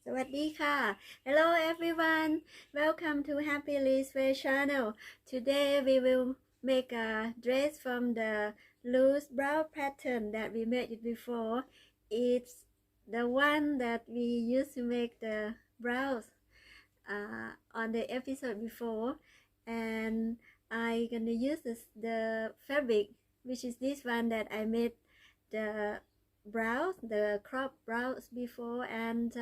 สวัสดีค่ะ Hello everyone. Welcome to Happy Liz Way channel. Today we will make a dress from the loose brow pattern that we made it before. It's the one that we used to make the brows on the episode before, and I gonna use the fabric, which is this one that I made the the crop brows before, and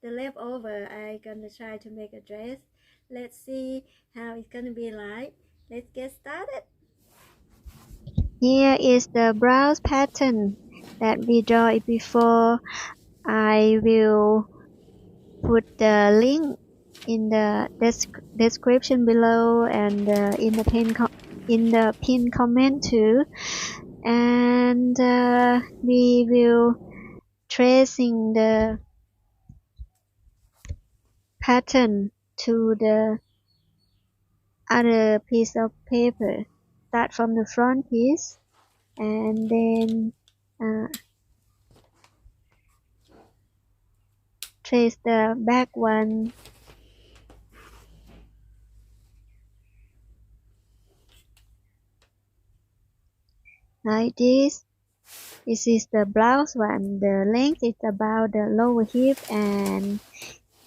the leftover I gonna try to make a dress. Let's see how it's gonna be like. Let's get started. Here is the blouse pattern that we draw it before. I will put the link in the description below and in the pin comment too. And we will tracing the pattern to the other piece of paper. Start from the front piece and then trace the back one like this. This is the blouse one. The length is about the lower hip, and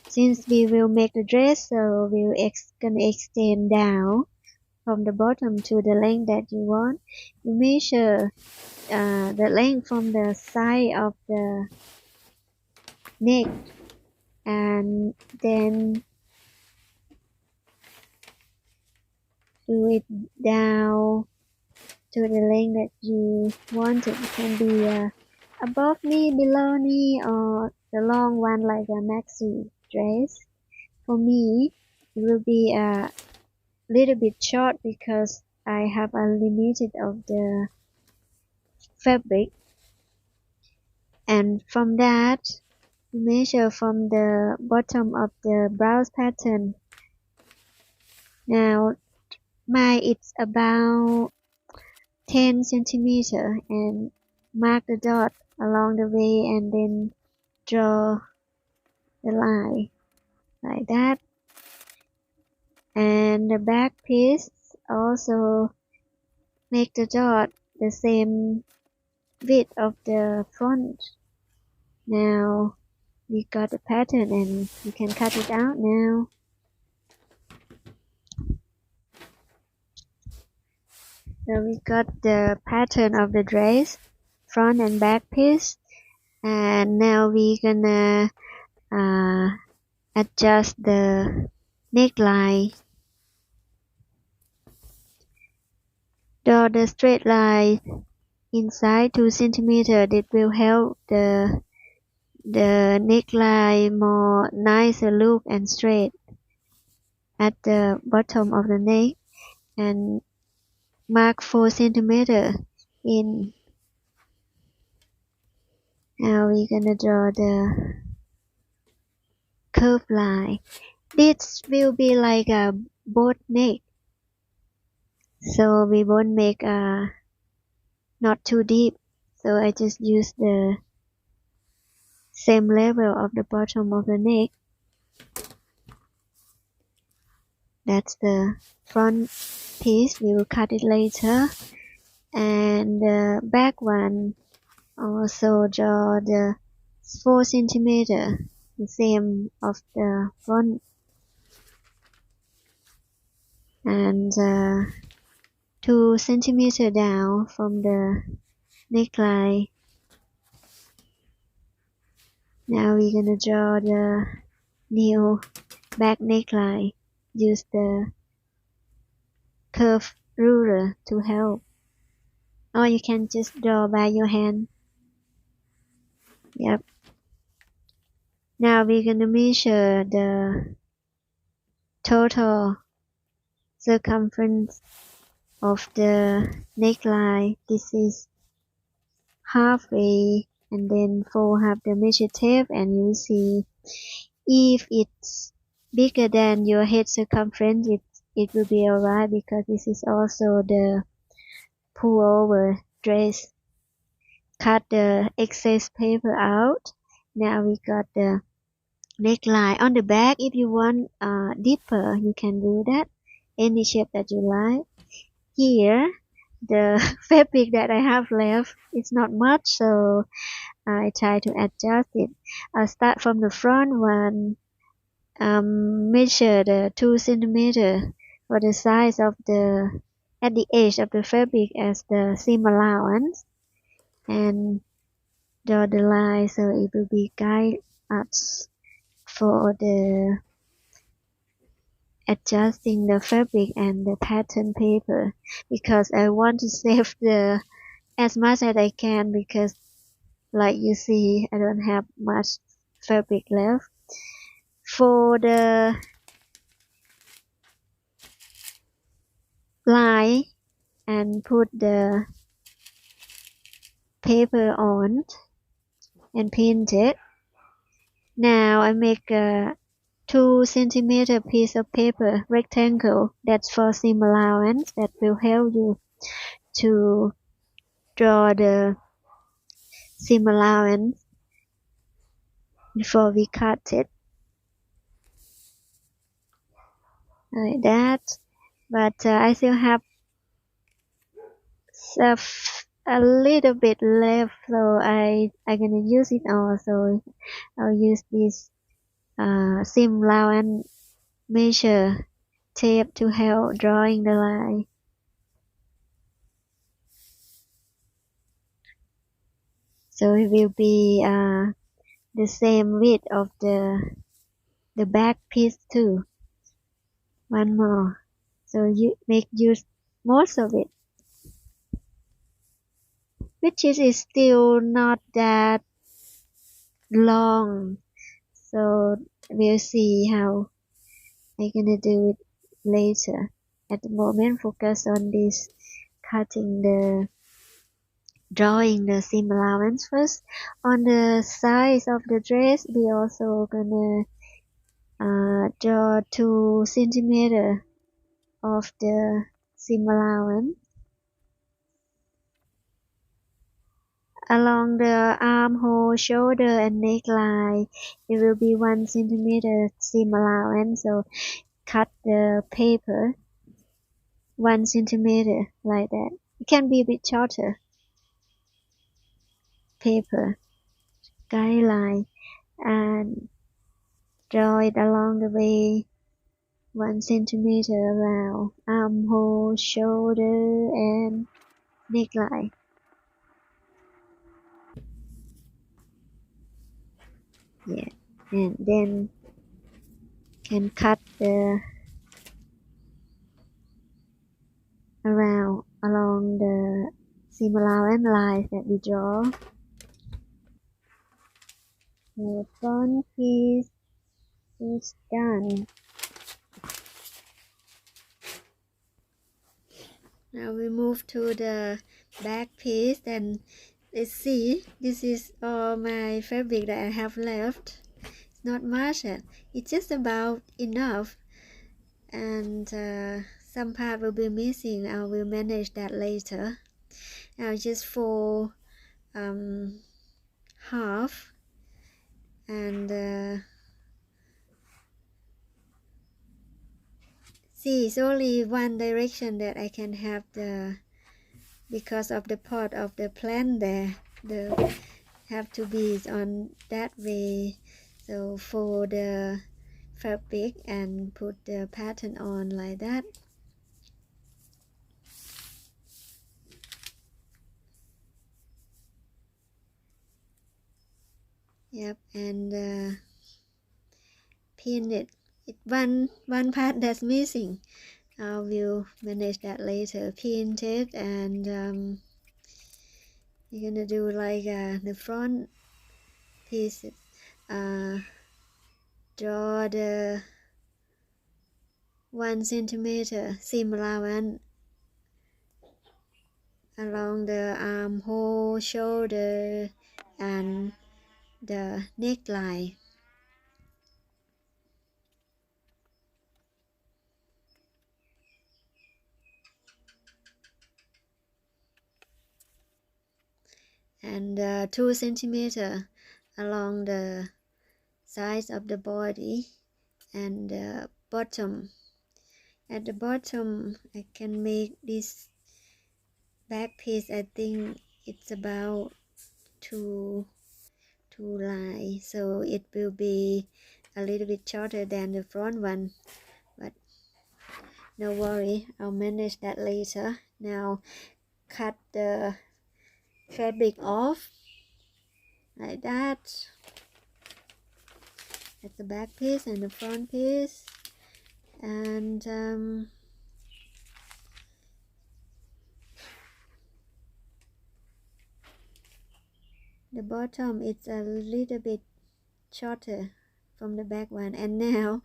since we will make the dress, so we'll gonna extend down from the bottom to the length that you want. You measure the length from the side of the neck, and then do it down to the length that you want. It can be above knee, below knee, or the long one like a maxi dress. For me, it will be a little bit short because I have unlimited of the fabric. And from that, measure from the bottom of the blouse pattern. Now, mine it's about 10 centimeter, and mark the dot along the way and then draw the line like that. And the back piece also make the dot the same width of the front. Now we got the pattern and you can cut it out now. So we got the pattern of the dress, front and back piece, and now we're gonna adjust the neckline. Draw the straight line inside 2 centimeters. It will help the neckline more nicer look and straight at the bottom of the neck, and mark 4 centimeters in. Now we're gonna draw the curved line. This will be like a boat neck, so we won't make not too deep, so I just use the same level of the bottom of the neck. That's the front piece. We will cut it later. And the back one also draw the 4 centimeters, the same of the front, and 2 centimeters down from the neckline. Now we're gonna draw the new back neckline. Use the curve ruler to help, or you can just draw by your hand. Yep. Now we're gonna measure the total circumference of the neckline. This is halfway, and then fold half the measure tape, and you see if it's bigger than your head circumference, it will be alright, because this is also the pullover dress. Cut the excess paper out. Now we got the neckline on the back. If you want deeper, you can do that, any shape that you like. Here the fabric that I have left is not much, so I try to adjust it. I'll start from the front one. Measure the 2 centimeter for the size of the at the edge of the fabric as the seam allowance, and draw the line so it will be guide us for the adjusting the fabric and the pattern paper, because I want to save the as much as I can, because like you see I don't have much fabric left. For the line and put the paper on and paint it. Now I make a 2 centimeter piece of paper rectangle that's for seam allowance, that will help you to draw the seam allowance before we cut it like that. But I still have a little bit left, so I'm gonna use it all. So I'll use this seam allowance measure tape to help drawing the line. So it will be the same width of the back piece too. One more, so you make use most of it, which is still not that long, so we'll see how I'm gonna do it later. At the moment, focus on this cutting the drawing the seam allowance first. On the size of the dress, we also gonna draw 2 centimeter of the seam allowance. Along the armhole, shoulder and neckline, it will be 1 centimeter seam allowance, so cut the paper 1 centimeter like that. It can be a bit shorter. Paper guideline and draw it along the way 1 centimeter around armhole, shoulder and neckline. Yeah, and then can cut the around along the seam allowance lines that we draw. The front piece is done. Now we move to the back piece, and let's see, this is all my fabric that I have left. It's not much, it's just about enough, and some part will be missing. I will manage that later. I'll just fold half, and see, it's only one direction that I can have the, because of the pot of the plant there, the have to be on that way. So fold the fabric and put the pattern on like that. Yep, and pin it. One part that's missing. I will manage that later. Pin it, and you're gonna do like the front piece. Draw the 1 centimeter seam allowance along the armhole, shoulder, and the neckline. And 2 centimeter along the size of the body and the bottom. At the bottom I can make this back piece. I think it's about two lines, so it will be a little bit shorter than the front one, but no worry, I'll manage that later. Now cut the fabric off like that. That's the back piece and the front piece, and the bottom is a little bit shorter from the back one. And now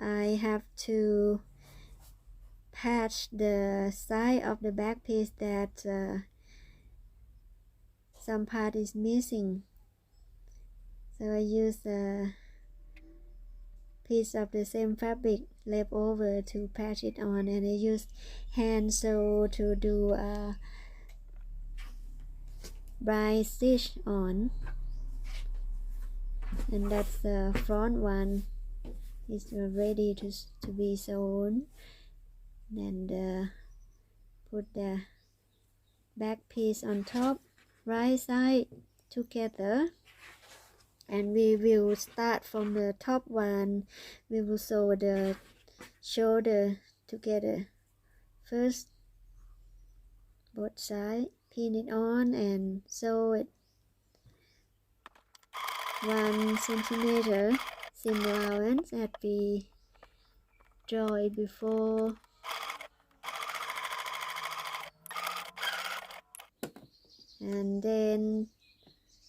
I have to patch the side of the back piece that some part is missing, so I use a piece of the same fabric left over to patch it on, and I use hand sew to do a bind stitch on. And that's the front one, is ready to be sewn. And put the back piece on top, right side together, and we will start from the top one. We will sew the shoulder together first, both sides, pin it on and sew it 1 centimeter seam allowance as we draw it before. And then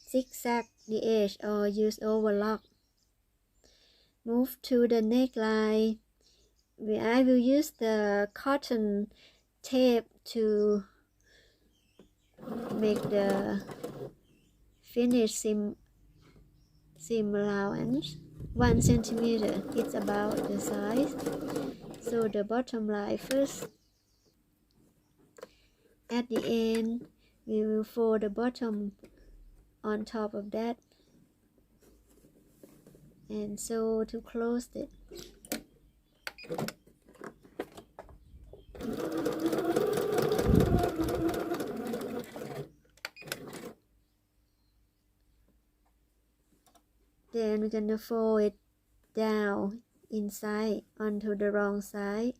zigzag the edge or use overlock. Move to the neckline. I will use the cotton tape to make the finished seam allowance. 1 centimeter, it's about the size. So the bottom line first. At the end, we will fold the bottom on top of that and sew to close it. Then we're gonna fold it down inside onto the wrong side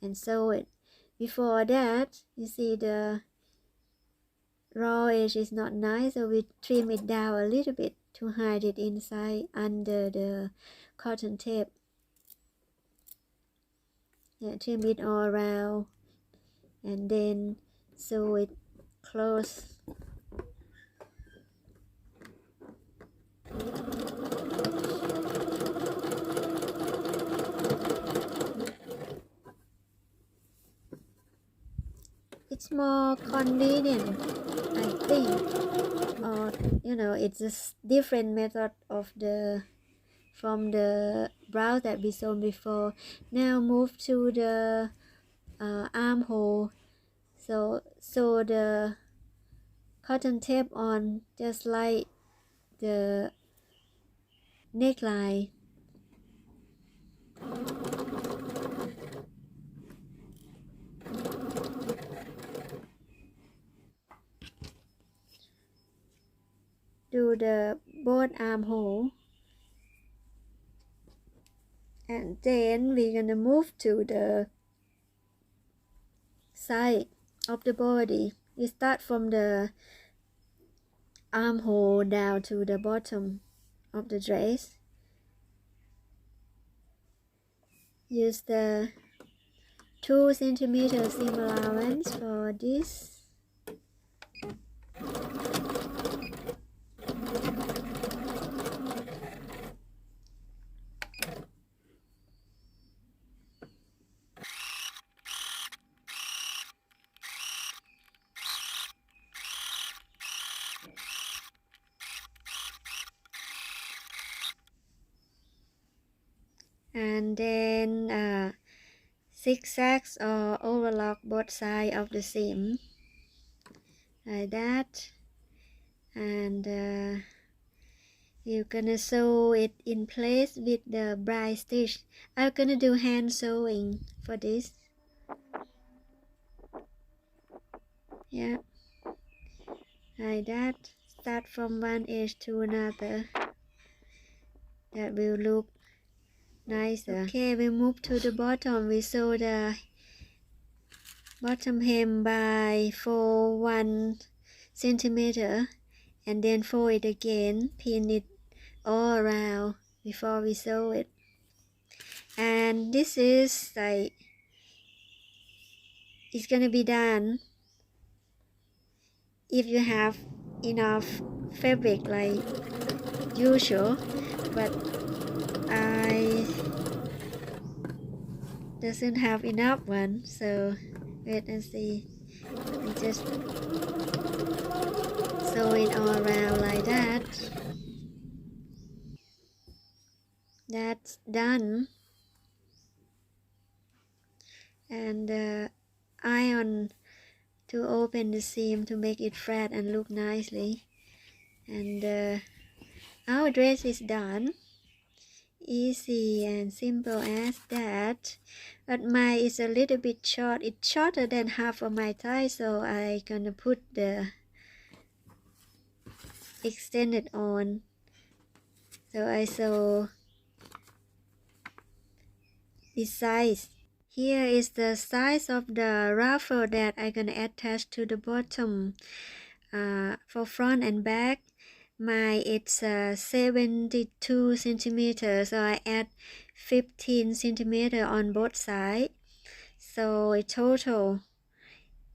and sew it. Before that, you see the raw edge is not nice, so we trim it down a little bit to hide it inside under the cotton tape. Yeah, trim it all around and then sew it close. It's more convenient, I think, or it's a different method of from the blouse that we sewn before. Now move to the armhole. So the cotton tape on just like the neckline. Do the both armhole, and then we're gonna move to the side of the body. We start from the armhole down to the bottom of the dress. Use the 2 centimeter seam allowance for this. And then zigzags or overlock both sides of the seam like that. And we're gonna sew it in place with the bride stitch. I'm gonna do hand sewing for this. Yeah, like that. Start from one edge to another. That will look nicer. Okay, we move to the bottom. We sew the bottom hem by fold 1 centimeter and then fold it again, pin it all around before we sew it. And this is like, it's gonna be done if you have enough fabric like usual, but I doesn't have enough one, so wait and see. And just sew it all around like that. That's done. And iron to open the seam to make it flat and look nicely. And our dress is done. Easy and simple as that. But mine is a little bit short. It's shorter than half of my thigh, so I gonna put the extended on. So I sew this size. Here is the size of the ruffle that I'm gonna attach to the bottom for front and back. Mine it's 72 centimeters, so I add 15 centimeter on both sides. So in total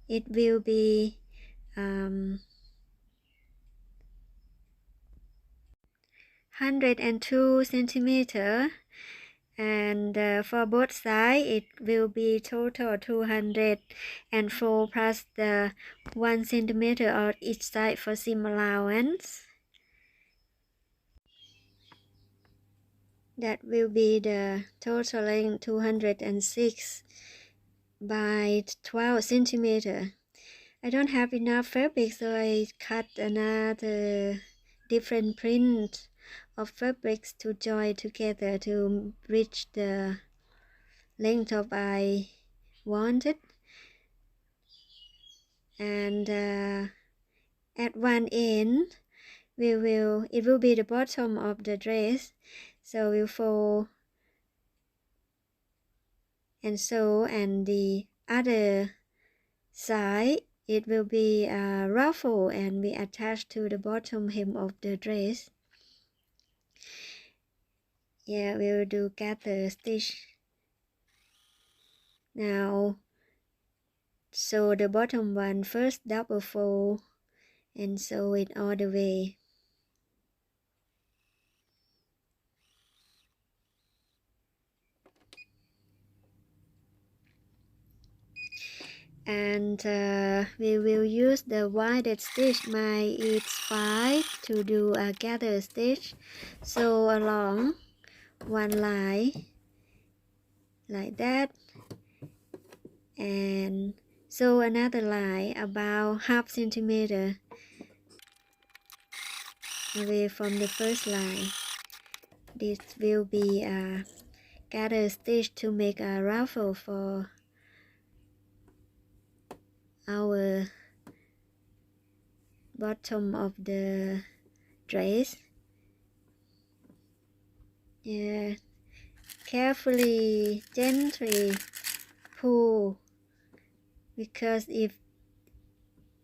it will be 102 centimeter, and for both sides it will be total 204 plus the 1 centimeter on each side for seam allowance. That will be the total length 206 by 12 centimeter. I don't have enough fabric, so I cut another different print of fabrics to join together to reach the length of I wanted. And at one end it will be the bottom of the dress, so we'll fold and sew, and the other side it will be a ruffle and we attach to the bottom hem of the dress. Yeah, we'll do gather stitch. Now sew the bottom one first, double fold and sew it all the way. And we will use the wider stitch. Mine is 5 to do a gather stitch. Sew along one line like that, and sew another line about half centimeter away from the first line. This will be a gather stitch to make a ruffle for our bottom of the dress. Yeah, carefully, gently pull, because if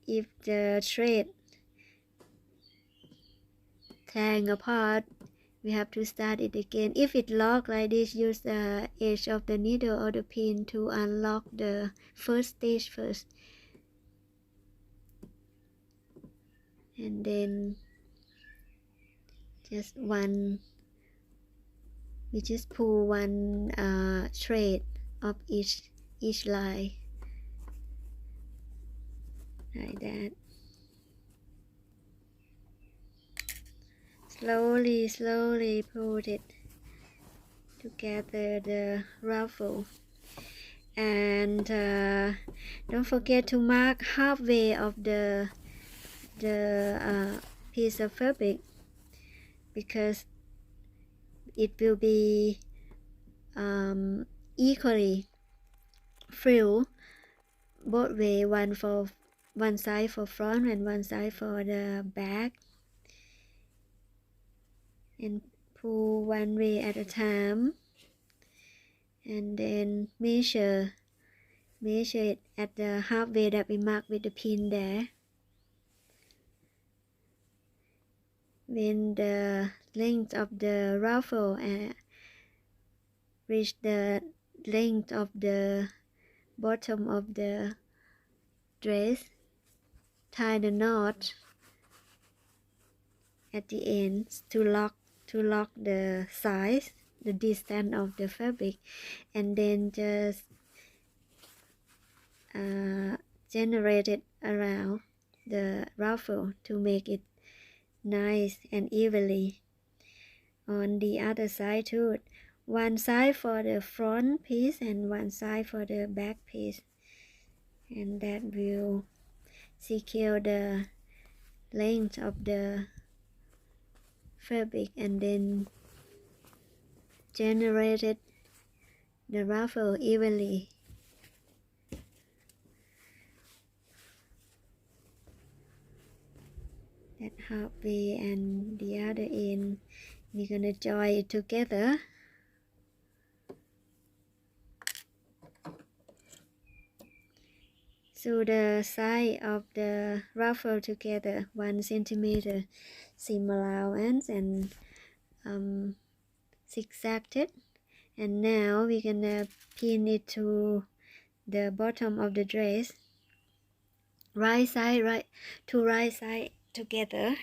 the thread hang apart, we have to start it again. If it lock like this, use the edge of the needle or the pin to unlock the first stitch first, and then we just pull one thread of each line like that. Slowly put it together, the ruffle. And don't forget to mark halfway of the piece of fabric, because it will be equally frill both way, one side for front and one side for the back, and pull one way at a time, and then measure it at the halfway that we mark with the pin there. When the length of the ruffle reach the length of the bottom of the dress, tie the knot at the ends to lock the size, the distance of the fabric, and then just generate it around the ruffle to make it nice and evenly. On the other side too, one side for the front piece and one side for the back piece, and that will secure the length of the fabric, and then generated the ruffle evenly. That halfway and the other end, we're gonna join it together. So the side of the ruffle together 1 centimeter seam allowance and zigzagged it, and now we're gonna pin it to the bottom of the dress, right side together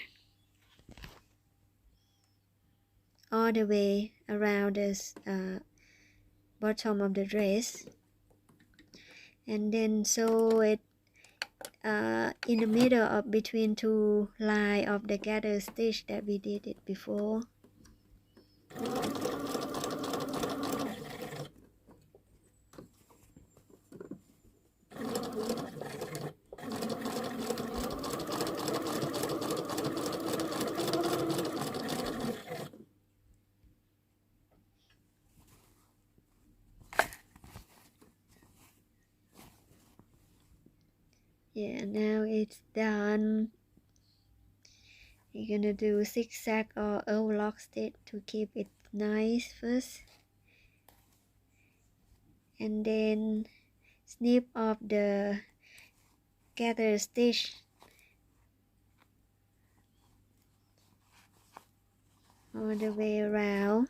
all the way around this bottom of the dress, and then sew it in the middle of between two lines of the gather stitch that we did it before. Yeah, now it's done. You're gonna do zigzag or overlock stitch to keep it nice first, and then snip off the gather stitch all the way around.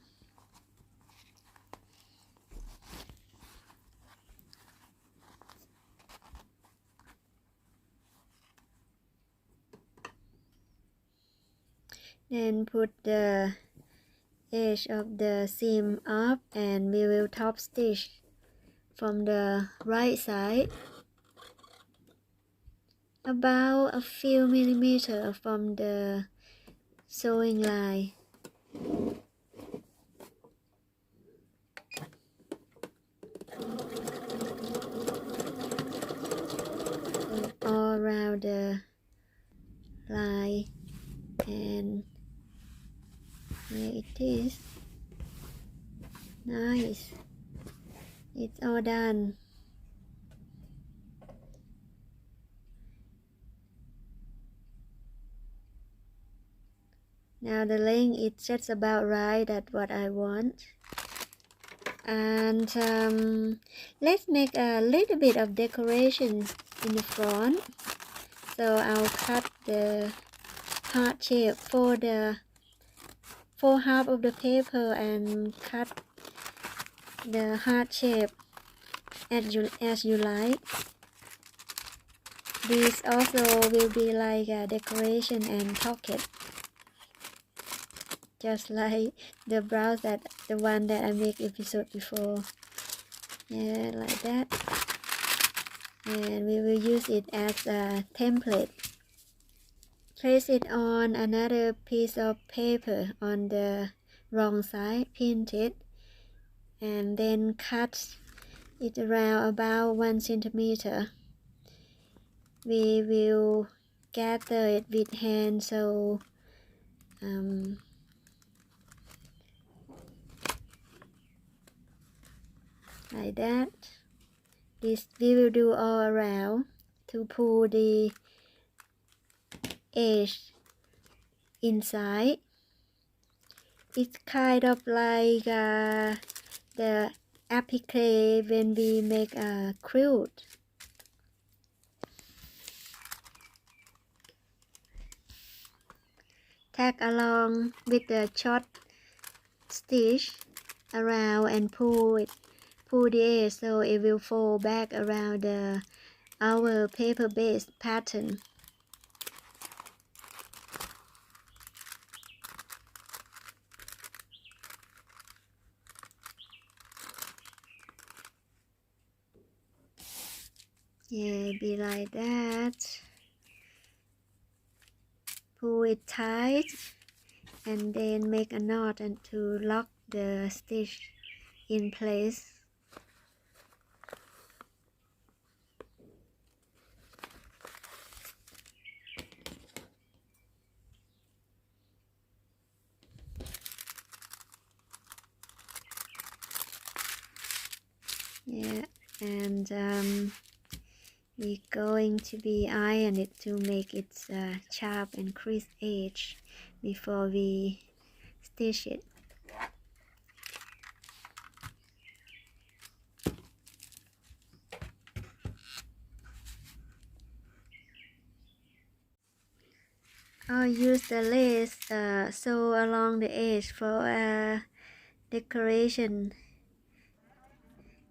Then put the edge of the seam up, and we will top stitch from the right side about a few millimeters from the sewing line. All around the line, and here it is. Nice, it's all done. Now the length is just about right, that's what I want. And let's make a little bit of decoration in the front. So I'll cut the heart shape for half of the paper and cut the heart shape as you like. This also will be like a decoration and pocket, just like the blouse, the one that I make episode before. Yeah, like that. And we will use it as a template. Place it on another piece of paper on the wrong side, pin it, and then cut it around about 1 centimeter. We will gather it with hand, so like that. This we will do all around to pull the edge inside. It's kind of like the applique when we make a quilt. Tag along with the short stitch around and pull the edge so it will fold back around our paper based pattern. Yeah, be like that. Pull it tight and then make a knot and to lock the stitch in place. Yeah, and we're going to be iron it to make it sharp and crisp edge before we stitch it. I'll use the lace sew along the edge for decoration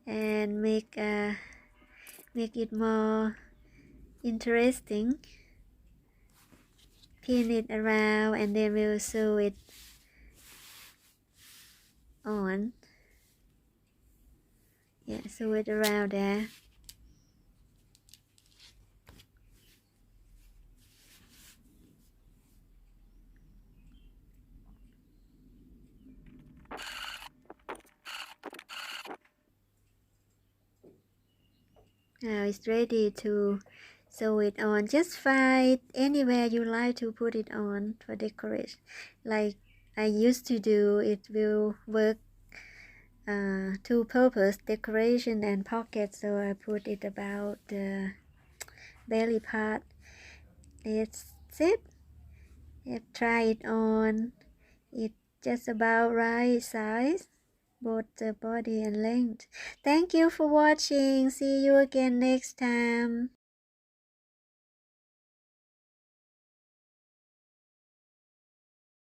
and make it more interesting. Pin it around and then we'll sew it on. Yeah, sew it around there. Now it's ready to sew it on. Just find anywhere you like to put it on for decoration. Like I used to do, it will work two purpose, decoration and pocket. So I put it about the belly part. That's it. Try it on. It's just about right size, both the body and length. Thank you for watching. See you again next time.